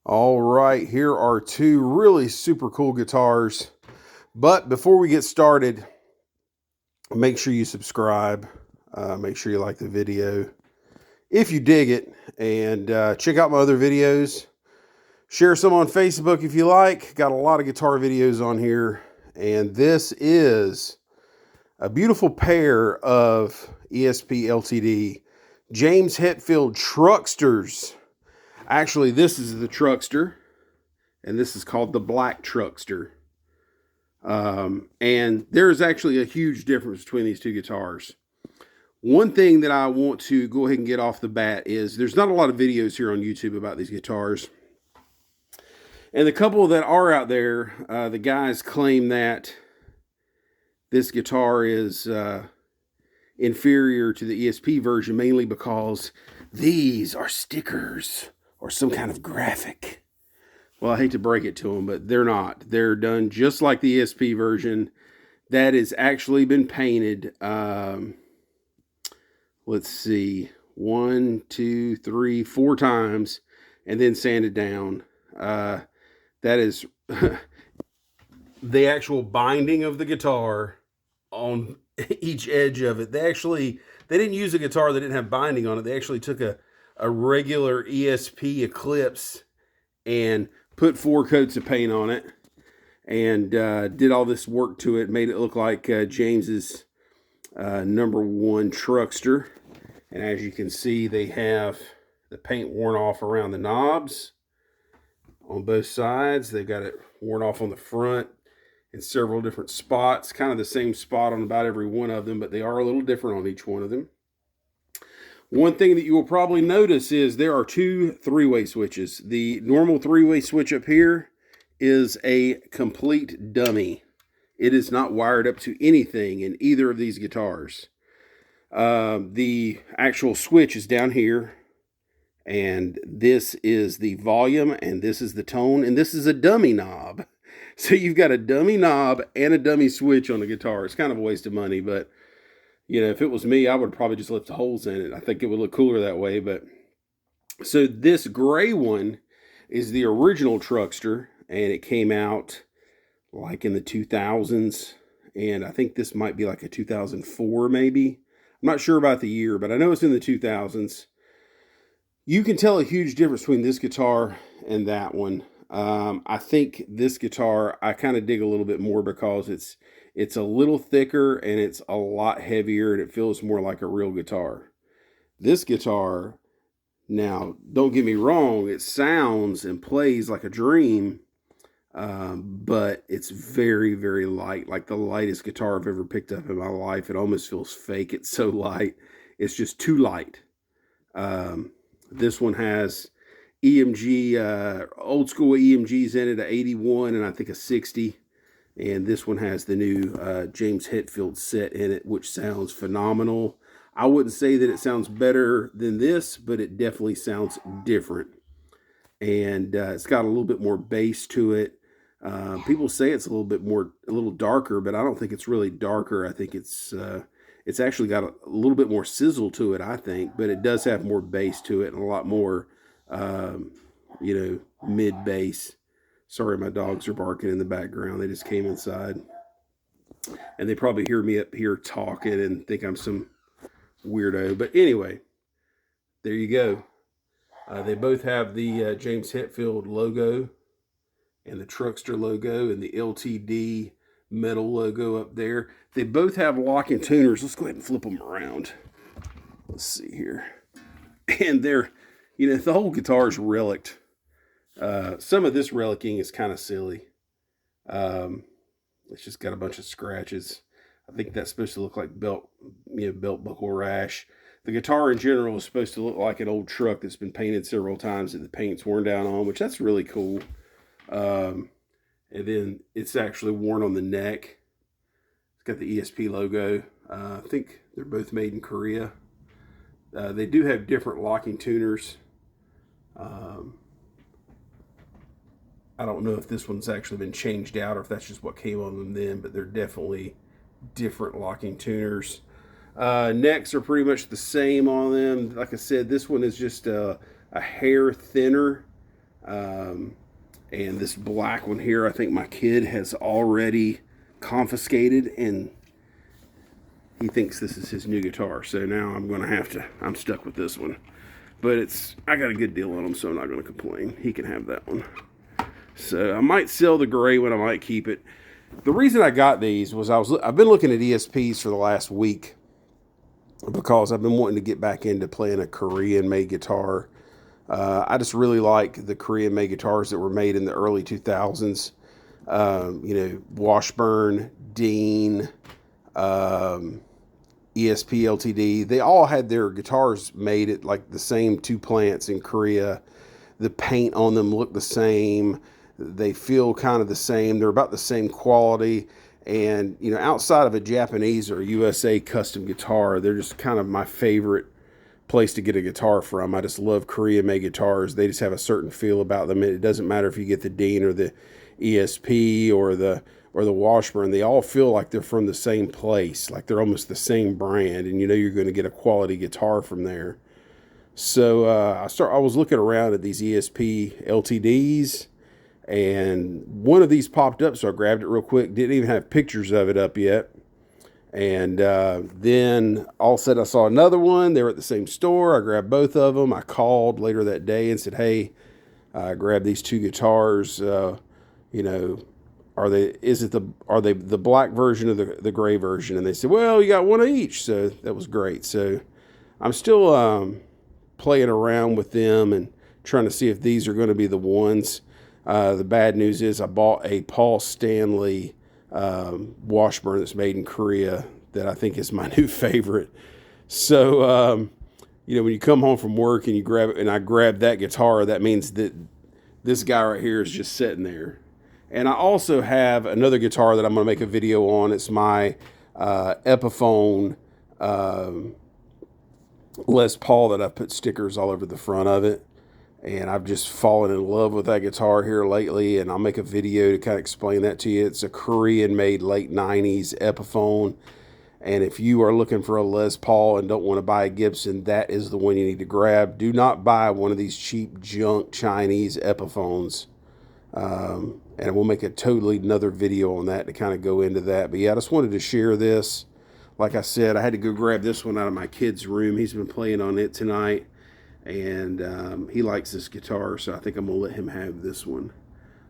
All right, here are two really super cool guitars. But before we get started, make sure you subscribe. Make sure you like the video if you dig it, and check out my other videos. Share some on Facebook if you like. Got a lot of guitar videos on here. And this is a beautiful pair of ESP LTD James Hetfield Trucksters. Actually, this is the Truckster, and this is called the Black Truckster. And there is actually a huge difference between these two guitars. One thing that I want to go ahead and get off the bat is there's not a lot of videos here on YouTube about these guitars. And the couple that are out there, the guys claim that this guitar is inferior to the ESP version, mainly because these are stickers or some kind of graphic. Well, I hate to break it to them, but they're not. They're done just like the ESP version. That has actually been painted. Let's see, 1, 2, 3, 4 times, and then sanded down. That is the actual binding of the guitar on each edge of it. They didn't use a guitar that didn't have binding on it. They actually took a regular ESP Eclipse and put 4 coats of paint on it, and did all this work to it, made it look like James's #1 Truckster. And as you can see, they have the paint worn off around the knobs on both sides. They've got it worn off on the front in several different spots, kind of the same spot on about every one of them, but they are a little different on each one of them. One thing that you will probably notice is there are 2 3-way switches. The normal 3-way switch up here is a complete dummy. It is not wired up to anything in either of these guitars. The actual switch is down here, and this is the volume, and this is the tone, and this is a dummy knob. So you've got a dummy knob and a dummy switch on the guitar. It's kind of a waste of money, but you know, if it was me, I would probably just lift the holes in it. I think it would look cooler that way. But so this gray one is the original Truckster, and it came out like in the 2000s, and I think this might be like a 2004 maybe. I'm not sure about the year, but I know it's in the 2000s. You can tell a huge difference between this guitar and that one. I think this guitar I kind of dig a little bit more because it's a little thicker and it's a lot heavier, and it feels more like a real guitar. This guitar, now don't get me wrong, it sounds and plays like a dream, but it's very, very light, like the lightest guitar I've ever picked up in my life. It almost feels fake. It's so light. It's just too light. This one has EMG, old school EMGs in it, a 81 and I think a 60. And this one has the new James Hetfield set in it, which sounds phenomenal. I wouldn't say that it sounds better than this, but it definitely sounds different. And it's got a little bit more bass to it. People say it's a little darker, but I don't think it's really darker. I think it's actually got a little bit more sizzle to it, I think, but it does have more bass to it and a lot more, mid bass. Sorry, my dogs are barking in the background. They just came inside, and they probably hear me up here talking and think I'm some weirdo. But anyway, there you go. They both have the James Hetfield logo and the Truckster logo and the LTD metal logo up there. They both have locking tuners. Let's go ahead and flip them around. Let's see here. And they're, the whole guitar is relicked. Some of this relicking is kind of silly. It's just got a bunch of scratches. I think that's supposed to look like belt buckle rash. The guitar in general is supposed to look like an old truck that's been painted several times that the paint's worn down on, which that's really cool. And then it's actually worn on the neck. It's got the ESP logo. I think they're both made in Korea. They do have different locking tuners. I don't know if this one's actually been changed out or if that's just what came on them then, but they're definitely different locking tuners. Necks are pretty much the same on them. Like I said, this one is just a hair thinner. And this black one here, I think my kid has already confiscated, and he thinks this is his new guitar. So now I'm stuck with this one. But I got a good deal on them, so I'm not going to complain. He can have that one. So I might sell the gray one. I might keep it. The reason I got these was I've been looking at ESPs for the last week because I've been wanting to get back into playing a Korean-made guitar. I just really like the Korean-made guitars that were made in the early 2000s. Washburn, Dean, ESP LTD. They all had their guitars made at like the same two plants in Korea. The paint on them look the same. They feel kind of the same. They're about the same quality. And, outside of a Japanese or USA custom guitar, they're just kind of my favorite place to get a guitar from. I just love Korean-made guitars. They just have a certain feel about them. It doesn't matter if you get the Dean or the ESP or the Washburn. They all feel like they're from the same place, like they're almost the same brand, and you're going to get a quality guitar from there. So I was looking around at these ESP LTDs, and one of these popped up, so I grabbed it real quick. Didn't even have pictures of it up yet. And then all of a sudden I saw another one. They were at the same store. I grabbed both of them. I called later that day and said, hey, I grabbed these two guitars. Are they the black version or the gray version? And they said, well, you got one of each. So that was great. So I'm still playing around with them and trying to see if these are going to be the ones. The bad news is I bought a Paul Stanley Washburn that's made in Korea that I think is my new favorite. So, when you come home from work and I grab that guitar, that means that this guy right here is just sitting there. And I also have another guitar that I'm going to make a video on. It's my Epiphone Les Paul that I've put stickers all over the front of it. And I've just fallen in love with that guitar here lately, and I'll make a video to kind of explain that to you. It's a Korean-made late 90s Epiphone, and if you are looking for a Les Paul and don't want to buy a Gibson, that is the one you need to grab. Do not buy one of these cheap junk Chinese Epiphones, and we'll make a totally another video on that to kind of go into that. But yeah, I just wanted to share this. Like I said, I had to go grab this one out of my kid's room. He's been playing on it tonight. And he likes this guitar, so I think I'm going to let him have this one.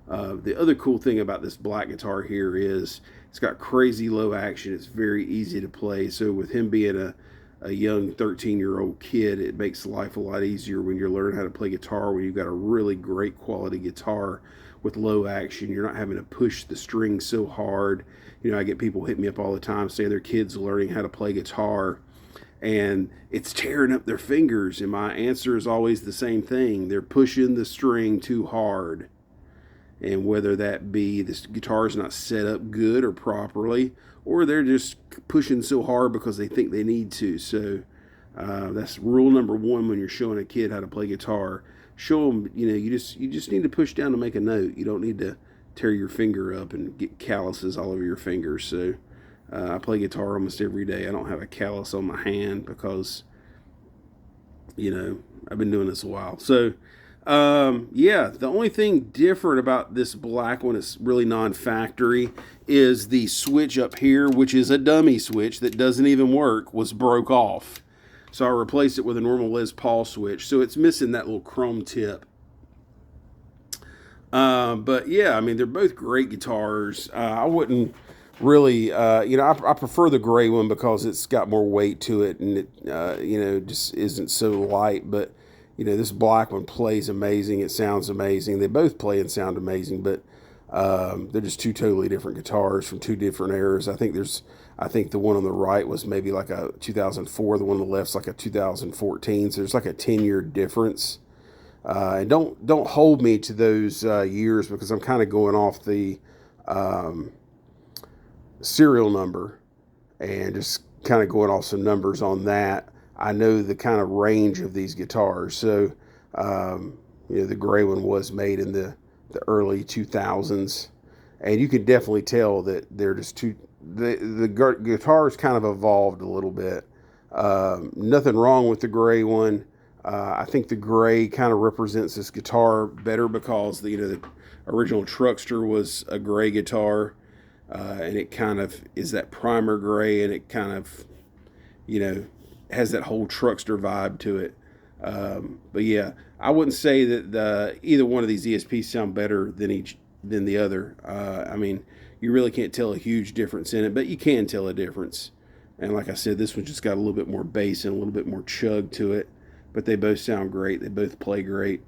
The other cool thing about this black guitar here is it's got crazy low action. It's very easy to play. So with him being a young 13-year-old kid, it makes life a lot easier when you're learning how to play guitar, when you've got a really great quality guitar with low action. You're not having to push the strings so hard. I get people hit me up all the time saying their kids learning how to play guitar, and it's tearing up their fingers. And my answer is always the same thing. They're pushing the string too hard. And whether that be this guitar is not set up good or properly, or they're just pushing so hard because they think they need to. So that's rule number one when you're showing a kid how to play guitar. Show them, you just need to push down to make a note. You don't need to tear your finger up and get calluses all over your fingers. So I play guitar almost every day. I don't have a callus on my hand because, I've been doing this a while. So, the only thing different about this black one, it's really non-factory, is the switch up here, which is a dummy switch that doesn't even work, was broke off. So I replaced it with a normal Les Paul switch. So it's missing that little chrome tip. But yeah, they're both great guitars. I wouldn't really, I prefer the gray one because it's got more weight to it, and it, just isn't so light. But, this black one plays amazing. It sounds amazing. They both play and sound amazing, but they're just two totally different guitars from two different eras. I think the one on the right was maybe like a 2004. The one on the left's like a 2014. So there's like a 10-year difference. And don't hold me to those years, because I'm kind of going off the serial number and just kind of going off some numbers on that. I know the kind of range of these guitars. So, the gray one was made in the early 2000s, and you can definitely tell that they're just the guitars kind of evolved a little bit. Nothing wrong with the gray one. I think the gray kind of represents this guitar better because the original Truckster was a gray guitar, and it kind of is that primer gray, and it kind of has that whole Truckster vibe to it. But yeah, I wouldn't say that either one of these ESPs sound better than the other. I mean, you really can't tell a huge difference in it, but you can tell a difference. And like I said, this one just got a little bit more bass and a little bit more chug to it. But they both sound great. They both play great.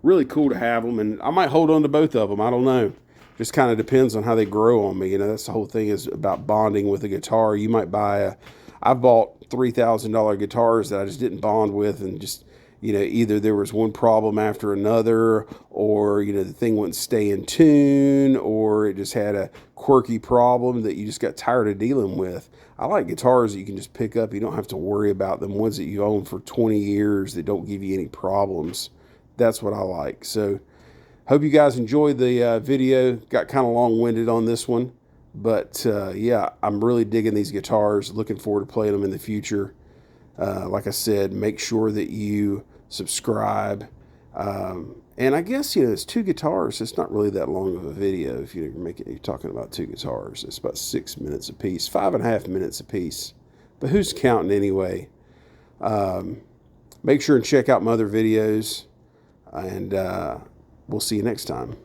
Really cool to have them, and I might hold on to both of them. I don't know. Just kind of depends on how they grow on me. That's the whole thing is about bonding with a guitar. You might I've bought $3,000 guitars that I just didn't bond with, and just either there was one problem after another, or the thing wouldn't stay in tune, or it just had a quirky problem that you just got tired of dealing with. I like guitars that you can just pick up. You don't have to worry about them. Ones that you own for 20 years that don't give you any problems. That's what I like. So hope you guys enjoyed the video. Got kind of long-winded on this one. But yeah, I'm really digging these guitars. Looking forward to playing them in the future. Like I said, make sure that you subscribe. And I guess, it's two guitars. It's not really that long of a video if you're talking about two guitars. It's about 6 minutes a piece, 5.5 minutes a piece. But who's counting anyway? Make sure and check out my other videos, and we'll see you next time.